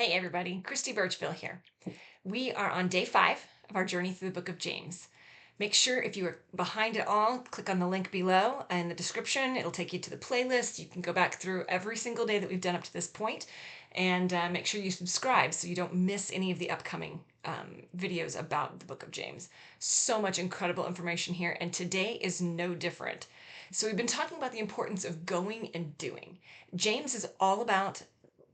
Hey everybody, Christy Birchville here. We are on day 5 of our journey through the book of James. Make sure if you are behind it all, click on the link below in the description. It'll take you to the playlist. You can go back through every single day that we've done up to this point, and make sure you subscribe so you don't miss any of the upcoming videos about the book of James. So much incredible information here, and today is no different. So we've been talking about the importance of going and doing. James is all about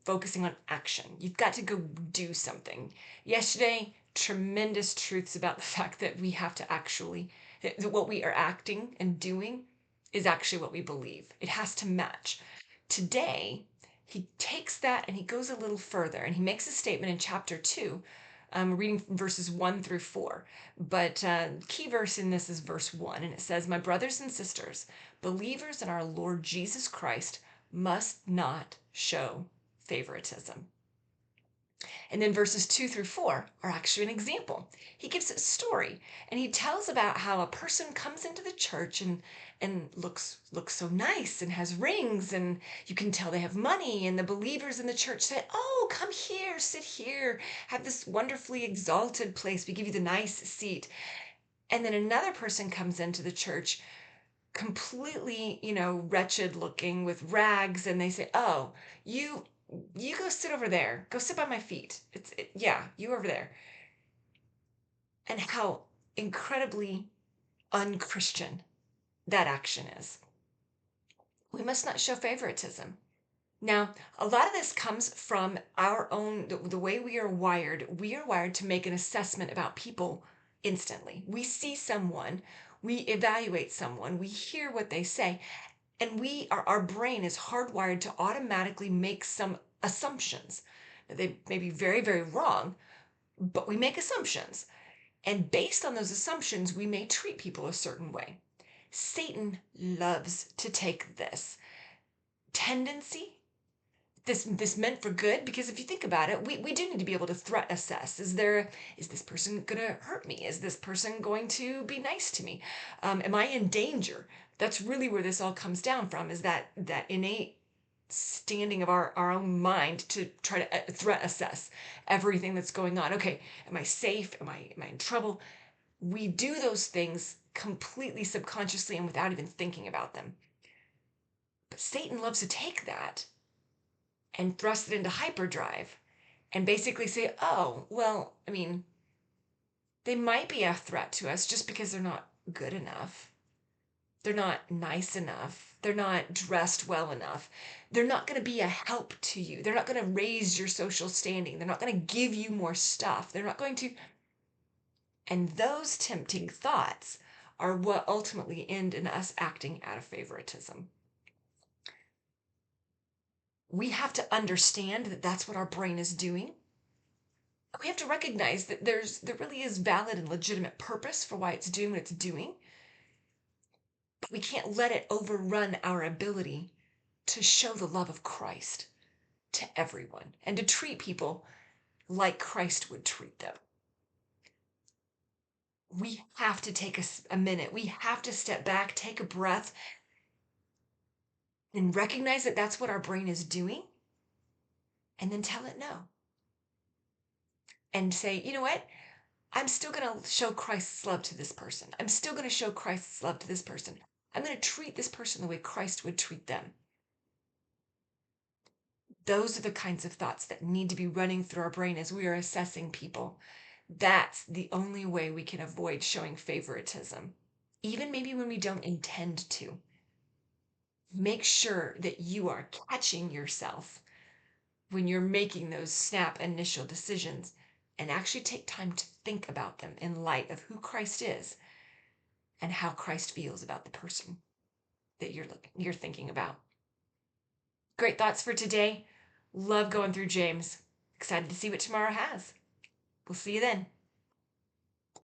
focusing on action. You've got to go do something. Yesterday, tremendous truths about the fact that we have to actually, that what we are acting and doing is actually what we believe. It has to match. Today, he takes that and he goes a little further and he makes a statement in chapter 2, reading from verses 1 through 4. But key verse in this is verse 1, and it says, "My brothers and sisters, believers in our Lord Jesus Christ must not show favoritism." And then verses 2 through 4 are actually an example. He gives a story and he tells about how a person comes into the church and looks so nice and has rings, and you can tell they have money, and the believers in the church say, "Oh, come here, sit here, have this wonderfully exalted place. We give you the nice seat." And then another person comes into the church completely, wretched looking with rags, and they say, "Oh, you go sit over there. Go sit by my feet. Yeah, you over there." And how incredibly unchristian that action is. We must not show favoritism. Now, a lot of this comes from our own, the way we are wired. We are wired to make an assessment about people instantly. We see someone, we evaluate someone, we hear what they say, and our brain is hardwired to automatically make some assumptions. They may be very, very wrong, but we make assumptions. And based on those assumptions, we may treat people a certain way. Satan loves to take this tendency, this meant for good, because if you think about it, we do need to be able to threat assess. Is this person gonna hurt me? Is this person going to be nice to me? Am I in danger? That's really where this all comes down from, is that innate standing of our own mind to try to threat assess everything that's going on. Okay, am I safe? Am I in trouble? We do those things completely subconsciously and without even thinking about them. But Satan loves to take that and thrust it into hyperdrive and basically say, "Oh, well, I mean, they might be a threat to us just because they're not good enough. They're not nice enough. They're not dressed well enough. They're not going to be a help to you. They're not going to raise your social standing. They're not going to give you more stuff. They're not going to." And those tempting thoughts are what ultimately end in us acting out of favoritism. We have to understand that that's what our brain is doing. We have to recognize that there really is valid and legitimate purpose for why it's doing what it's doing, but we can't let it overrun our ability to show the love of Christ to everyone and to treat people like Christ would treat them. We have to take a minute. We have to step back, take a breath, and recognize that that's what our brain is doing, and then tell it no. And say, "You know what? I'm still going to show Christ's love to this person. I'm still going to show Christ's love to this person. I'm going to treat this person the way Christ would treat them." Those are the kinds of thoughts that need to be running through our brain as we are assessing people. That's the only way we can avoid showing favoritism, even maybe when we don't intend to. Make sure that you are catching yourself when you're making those snap initial decisions, and actually take time to think about them in light of who Christ is and how Christ feels about the person that you're thinking about. Great thoughts for today. Love going through James. Excited to see what tomorrow has. We'll see you then.